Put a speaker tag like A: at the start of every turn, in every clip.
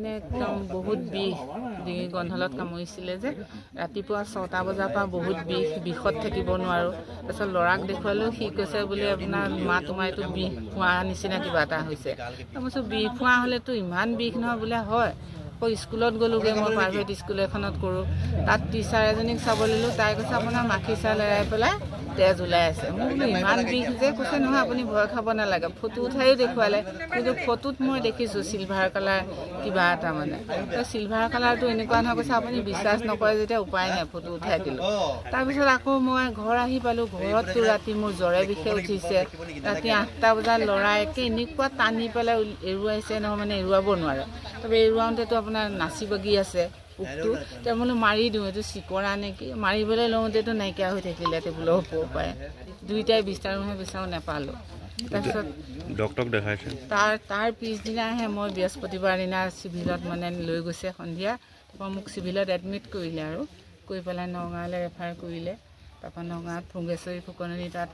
A: মানে একদম বহুত বিষ ডিঙি গন্ধলত কামুৰিছিলে যে ৰাতিপুৱা 6টা বজাৰ পৰা বহুত বিষত থাকিব নোৱাৰোঁ তাৰপিছত ল'ৰাক দেখুৱালেও সি কৈছে বুলি আপোনাৰ তোমাৰতো বিষ খোৱা নিচিনা কিবা এটা হৈছে মই কৈছোঁ বিষ খোৱা হ'লেতো ইমান বিষ নহয় বোলে হয় আকৌ স্কুলত গ'লোগৈ মই প্ৰাইভেট স্কুল এখনত কৰোঁ তাত টিচাৰ এজনীক চাব ল'লোঁ তাই কৈছে আপোনাৰ মাখি চাল এৰাই পেলাই তেজ ওলাই আছে মই বোলো ইমান বিষ যে কৈছে নহয় আপুনি ভয় খাব নালাগে ফটো উঠাইও দেখুৱালে কিন্তু ফটোত মই দেখিছোঁ চিলভাৰ কালাৰ কিবা এটা মানে চিলভাৰ কালাৰটো এনেকুৱা নহয় কৈছে আপুনি বিশ্বাস নকৰে যেতিয়া উপায় নাই ফটো উঠাই দিলোঁ তাৰপিছত আকৌ মই ঘৰ আহি পালোঁ ঘৰততো ৰাতি মোৰ জ্বৰে বিষে উঠিছে ৰাতি 8টা বজাত ল'ৰাই একে এনেকুৱা টানি পেলাই এৰুৱাইছে নহয় মানে এৰুৱাব নোৱাৰে তাৰপৰা এৰুৱাওঁতেতো আপোনাৰ নাচি বাগি আছে পোকটো তেওঁ বোলো মাৰি দিওঁ এইটো চিকৰা নেকি মাৰিবলৈ লওঁতেতো নাইকিয়া হৈ থাকিলে টেবুলৰ ওপৰ পৰাই দুইটাই বিস্তাৰহে বিচাৰো নাপালোঁ তাৰপিছত
B: ডক্টৰক দেখাইছে
A: তাৰ পিছদিনাহে মই বৃহস্পতিবাৰ দিনা চিভিলত মানে লৈ গৈছে সন্ধিয়া তাৰপৰা মোক চিভিলত এডমিট কৰিলে আৰু কৰি পেলাই নগাঁৱলৈ ৰেফাৰ কৰিলে তাৰপৰা নগাঁৱত ভোগেশ্বৰী ফুকননি তাত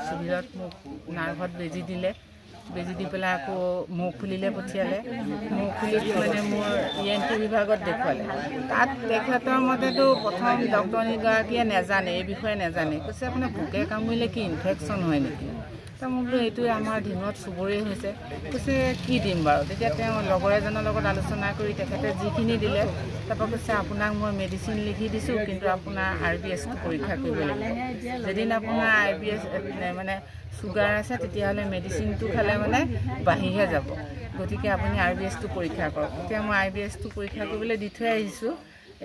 A: চিভিলত মোক নাৰ্ভত বেজী দিলে বেজী দি পেলাই আকৌ মুখ খুলিলে পঠিয়ালে মুখ খুলি মানে মোৰ ENT বিভাগত দেখুৱালে তাত তেখেতৰ মতেতো প্ৰথম ডক্টৰনীগৰাকীয়ে নাজানে এই বিষয়ে নাজানে কৈছে আপোনাৰ পোকে কামুৰিলে কি ইনফেকশ্যন হয় নেকি তো মই বোলো এইটোৱে আমাৰ দিনত চবৰে হৈছে কৈছে কি দিম বাৰু তেতিয়া তেওঁ লগৰ এজনৰ লগত আলোচনা কৰি তেখেতে যিখিনি দিলে তাৰপৰা কৈছে আপোনাক মই মেডিচিন লিখি দিছোঁ কিন্তু আপোনাৰ RBSটো পৰীক্ষা কৰিব লাগিব যেদিন আপোনাৰ RBS মানে চুগাৰ আছে তেতিয়াহ'লে মেডিচিনটো খালে মানে বাঢ়িহে যাব গতিকে আপুনি RBSটো পৰীক্ষা কৰক এতিয়া মই RBSটো পৰীক্ষা কৰিবলৈ দি থৈ আহিছোঁ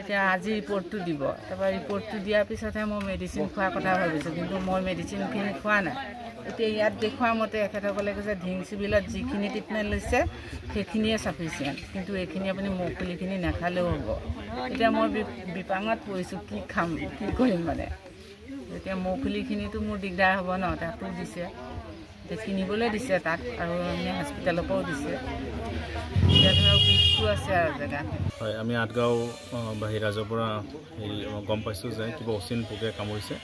A: এতিয়া আজি ৰিপৰ্টটো দিব তাৰপৰা ৰিপৰ্টটো দিয়াৰ পিছতহে মই মেডিচিন খোৱাৰ কথা ভাবিছোঁ কিন্তু মই মেডিচিনখিনি খোৱা নাই এতিয়া ইয়াত দেখুওৱা মতে এখেতসকলে কৈছে ধিং চিভিলত যিখিনি ট্ৰিটমেণ্ট লৈছে সেইখিনিয়ে চাফিচিয়েণ্ট কিন্তু এইখিনি আপুনি মুখ খুলিখিনি নাখালেও হ'ব এতিয়া মই বিপাঙত পৰিছোঁ কি খাম কি কৰিম মানে এতিয়া মৌখুলিখিনিতো মোৰ দিগদাৰ হ'ব ন তাতো দিছে কিনিবলৈ দিছে তাত আৰু এনে হস্পিটেলৰ পৰাও দিছে এতিয়া ধৰক বিষটো আছে আৰু জেগা
B: হয় আমি আঠগাঁও বাহিৰাজৰ পৰা গম পাইছোঁ যে কিবা অচিন পোকে কামুৰিছে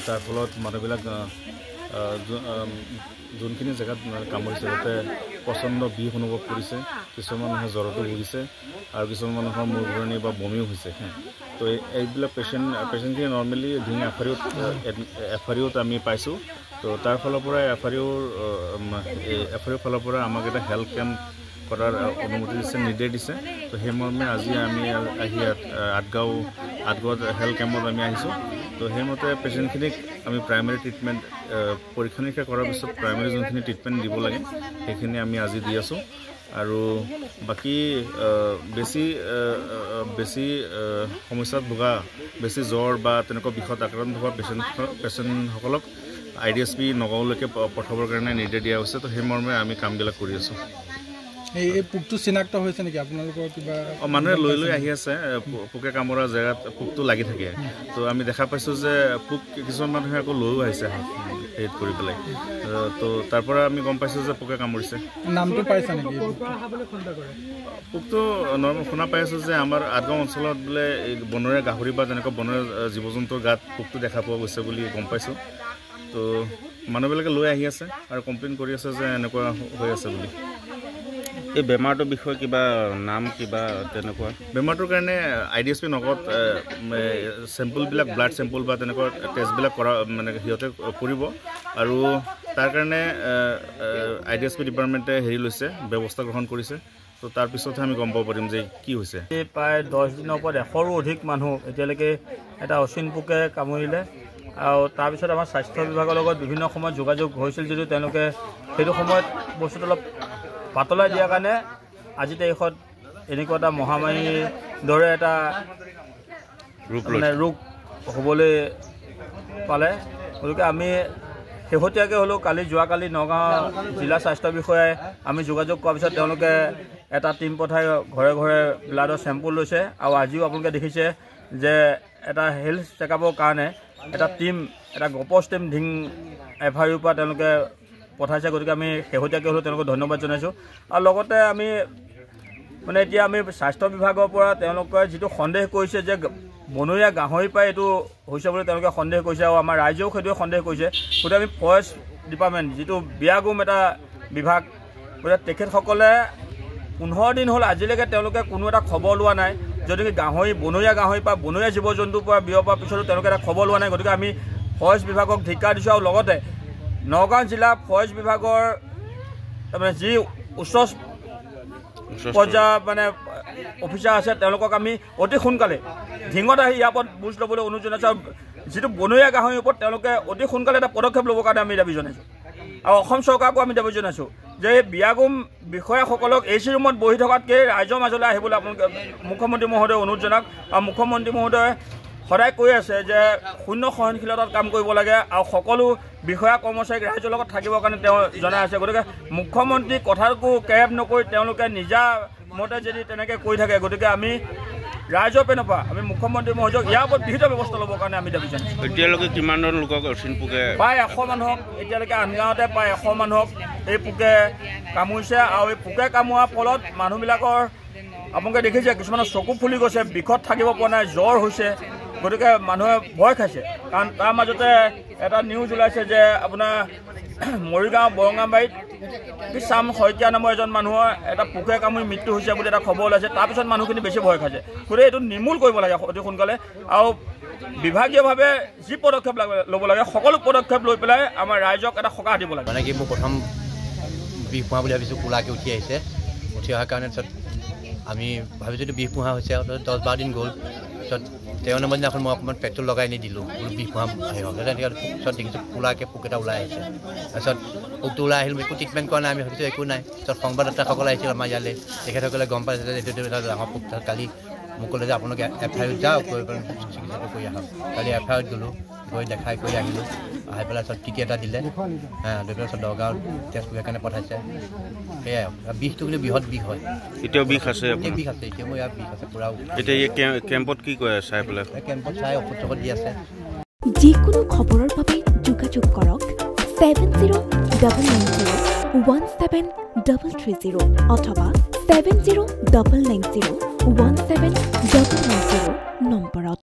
B: তাৰ ফলত মানুহবিলাক যোনখিনি জেগাত কামুৰিছে তাতে প্ৰচণ্ড বিষ অনুভৱ কৰিছে কিছুমান মানুহে জ্বৰতো ভুগিছে আৰু কিছুমান মানুহৰ মূৰ ঘূৰণি বা বমিও হৈছে তো এইবিলাক পেচেণ্টখিনি নৰ্মেলি ডিঙি এফাৰিঅ'ত আমি পাইছোঁ তো তাৰ ফালৰ পৰা এফাৰিঅ'ৰ ফালৰ পৰা আমাক এটা হেল্থ কেম্প কৰাৰ অনুমতি দিছে নিৰ্দেশ দিছে তো সেই মৰ্মে আজি আমি আহি আঠগাঁৱত হেল্থ কেম্পত আমি আহিছোঁ তো সেইমতে পেচেণ্টখিনিক আমি প্ৰাইমেৰী ট্ৰিটমেণ্ট পৰীক্ষা নিৰীক্ষা কৰাৰ পিছত প্ৰাইমেৰী যোনখিনি ট্ৰিটমেণ্ট দিব লাগে সেইখিনি আমি আজি দি আছোঁ আৰু বাকী বেছি সমস্যাত ভোগা বেছি জ্বৰ বা তেনেকুৱা বিষত আক্ৰান্ত হোৱা পেচেণ্টসকলক IDSP নগাঁৱলৈকে পঠাবৰ কাৰণে নিৰ্দেশ দিয়া হৈছে তো সেই মৰ্মে আমি কামবিলাক কৰি আছোঁ
C: এই পোকটো চিনাক্ত হৈছে নেকি আপোনালোকৰ কিবা
B: মানুহে লৈ আহি আছে পোকে কামোৰা জেগাত পোকটো লাগি থাকে তো আমি দেখা পাইছোঁ যে পোক কিছুমান মানুহে আকৌ লৈও আহিছে হেৰিত কৰি পেলাই তো তাৰ পৰা আমি গম পাইছোঁ যে পোকে কামুৰিছে
C: নামটো পাইছে নেকি
B: পোকটো শুনা পাই আছোঁ যে আমাৰ আঠগাঁও অঞ্চলত বোলে এই বনৰীয়া গাহৰি বা তেনেকুৱা বনৰীয়া জীৱ জন্তুৰ গাত পোকটো দেখা পোৱা গৈছে বুলি গম পাইছোঁ তো মানুহবিলাকে লৈ আহি আছে আৰু কমপ্লেইন কৰি আছে যে এনেকুৱা হৈ আছে বুলি
D: এই বেমাৰটোৰ বিষয়ে কিবা নাম কিবা তেনেকুৱা
B: বেমাৰটোৰ কাৰণে IDSP নগত চেম্পলবিলাক ব্লাড চেম্পল বা তেনেকুৱা টেষ্টবিলাক কৰা মানে সিহঁতে কৰিব আৰু তাৰ কাৰণে IDSP ডিপাৰ্টমেণ্টে লৈছে ব্যৱস্থা গ্ৰহণ কৰিছে তো তাৰ পিছতহে আমি গম পাব পাৰিম যে কি হৈছে
E: প্ৰায় 10 দিনৰ ওপৰত 100ৰো অধিক মানুহ এতিয়ালৈকে এটা অচিন পোকে কামুৰিলে আৰু তাৰপিছত আমাৰ স্বাস্থ্য বিভাগৰ লগত বিভিন্ন সময়ত যোগাযোগ হৈছিল যদিও তেওঁলোকে সেইটো সময়ত বস্তুটো অলপ পাতলাই দিয়াৰ কাৰণে আজি তাৰিখত এনেকুৱা এটা মহামাৰীৰ দৰে এটা ৰোগ হ'বলৈ পালে গতিকে আমি শেহতীয়াকৈ হ'লেও যোৱাকালি নগাঁও জিলা স্বাস্থ্য বিষয়াই আমি যোগাযোগ কৰাৰ পিছত তেওঁলোকে এটা টিম পঠাই ঘৰে ঘৰে ব্লাডৰ চেম্পল লৈছে আৰু আজিও আপোনালোকে দেখিছে যে এটা হেল্থ চেকআপৰ কাৰণে এটা টিম এটা গপচ টিম ধিং এফাৰিঅ'ৰ পৰা তেওঁলোকে পঠাইছে গতিকে আমি শেহতীয়াকৈ হ'লেও তেওঁলোকক ধন্যবাদ জনাইছোঁ আৰু লগতে আমি মানে এতিয়া আমি স্বাস্থ্য বিভাগৰ পৰা তেওঁলোকে যিটো সন্দেহ কৰিছে যে বনৰীয়া গাহৰিৰ পৰাই এইটো হৈছে বুলি তেওঁলোকে সন্দেহ কৰিছে আৰু আমাৰ ৰাইজেও সেইটোৱে সন্দেহ কৰিছে গতিকে আমি ফৰেষ্ট ডিপাৰ্টমেণ্ট যিটো বিয়াগুম এটা বিভাগ গতিকে তেখেতসকলে 15 দিন হ'ল আজিলৈকে তেওঁলোকে কোনো এটা খবৰ লোৱা নাই। যদি গাহৰি বনৰীয়া গাহৰি বা বনৰীয়া জীৱ জন্তুৰ পৰা বিয়পাৰ পিছতো তেওঁলোকে এটা খবৰ লোৱা নাই। গতিকে আমি ফৰেষ্ট বিভাগক ধিক্কাৰ দিছোঁ আৰু লগতে নগাঁও জিলা ফৰেষ্ট বিভাগৰ তাৰমানে যি উচ্চ পৰ্যায়ৰ মানে অফিচাৰ আছে তেওঁলোকক আমি অতি সোনকালে ঢিঙত আহি ইয়াৰ ওপৰত বুজ ল'বলৈ অনুৰোধ জনাইছোঁ। যিটো বনৰীয়া গাহৰিৰ ওপৰত তেওঁলোকে অতি সোনকালে এটা পদক্ষেপ ল'বৰ কাৰণে আমি দাবী জনাইছোঁ। আৰু অসম চৰকাৰকো আমি দাবী জনাইছোঁ যে এই বিয়াগুম বিষয়াসকলক এ চি ৰুমত বহি থকাতকৈ ৰাইজৰ মাজলৈ আহিবলৈ আপোনালোকে মুখ্যমন্ত্ৰী মহোদয়ে অনুৰোধ জনাওক। আৰু মুখ্যমন্ত্ৰী মহোদয়ে সদায় কৈ আছে যে শূন্য সহনশীলতাত কাম কৰিব লাগে আৰু সকলো বিষয়া কৰ্মচাৰীক ৰাইজৰ লগত থাকিবৰ কাৰণে তেওঁ জনাই আছে। গতিকে মুখ্যমন্ত্ৰী কথাকো কেৰেপ নকৰি তেওঁলোকে নিজা মতে যদি তেনেকৈ কৈ থাকে, গতিকে আমি ৰাইজৰ পেনৰ পৰা আমি মুখ্যমন্ত্ৰী মহোদয়ক ইয়াৰ ওপৰত বিহিত ব্যৱস্থা ল'বৰ কাৰণে আমি দাবী জনাইছোঁ।
D: এতিয়ালৈকে কিমানজন লোকক অচিন পোকে
E: প্ৰায় 100 মানুহক এতিয়ালৈকে আনগাঁৱতে প্ৰায় 100 মানুহক এই পোকে কামুৰিছে। আৰু এই পোকে কামোৰাৰ ফলত মানুহবিলাকৰ আপোনালোকে দেখিছে কিছুমানৰ চকু ফুলি গৈছে, বিষত থাকিব পৰা নাই, জ্বৰ হৈছে। গতিকে মানুহে ভয় খাইছে। কাৰণ তাৰ মাজতে এটা নিউজ ওলাইছে যে আপোনাৰ মৰিগাঁও বৰঙাবাৰীত চাম শইকীয়া নামৰ এজন মানুহৰ এটা পোকে কামুৰি মৃত্যু হৈছে বুলি এটা খবৰ ওলাইছে। তাৰপিছত মানুহখিনি বেছি ভয় খাইছে। গতিকে এইটো নিৰ্মূল কৰিব লাগে অতি সোনকালে আৰু বিভাগীয়ভাৱে যি পদক্ষেপ ল'ব লাগে সকলো পদক্ষেপ লৈ পেলাই আমাৰ ৰাইজক এটা সকাহ দিব লাগে।
F: মানে কি মোৰ প্ৰথম বিষ পোহা বুলি ভাবিছোঁ, কোলাকে উঠি আহিছে। উঠি অহাৰ কাৰণে পিছত আমি ভাবিছোঁ এইটো বিষ পোহা হৈছে। 10-12 দিন গ'ল। পিছত 13 নম্বৰ দিনাখন মই অকণমান পেট্ৰল লগাই নিদিলোঁ, বোলো বিষ পোহা আহি হ'ল। পিছত দেখিছোঁ কোলাকে পোক এটা ওলাই আহিছে। তাৰপিছত পোকটো ওলাই আহিল, একো ট্ৰিটমেণ্ট কৰা নাই। আমি ভাবিছোঁ একো নাই। পিছত সংবাদদাতাসকল আহিছিল আমাৰ ইয়ালৈ, তেখেতসকলে গম পাইছে যে এইটো এটা ডাঙৰ পোক। কালি মোক ক'লে যে আপোনালোকে FIR যাওক, গৈ পেলাই চিকিৎসাটো কৰি আহক। কালি FIR গ'লোঁ, গৈ দেখাই কৰি আহিলোঁ। আহি পেলাই চব টিকেট এটা দিলে, লৈ পেলাই চব দৰগাঁও তেজ পৰীক্ষাৰ কাৰণে পঠাইছে। সেয়াই বিষটো কিন্তু বৃহৎ বিষ হয়।
D: এতিয়াও বিষ আছে?
F: বিষ আছে, এতিয়া মোৰ ইয়াৰ বিষ আছে পুৰা।
D: এতিয়া এই কেম্পত কি কৰে চাই পেলাই?
F: কেম্পত চাই ঔষধ দি আছে।
G: যিকোনো খবৰৰ বাবে যোগাযোগ কৰক 7099017330 অথবা 7099017990 নম্বৰত।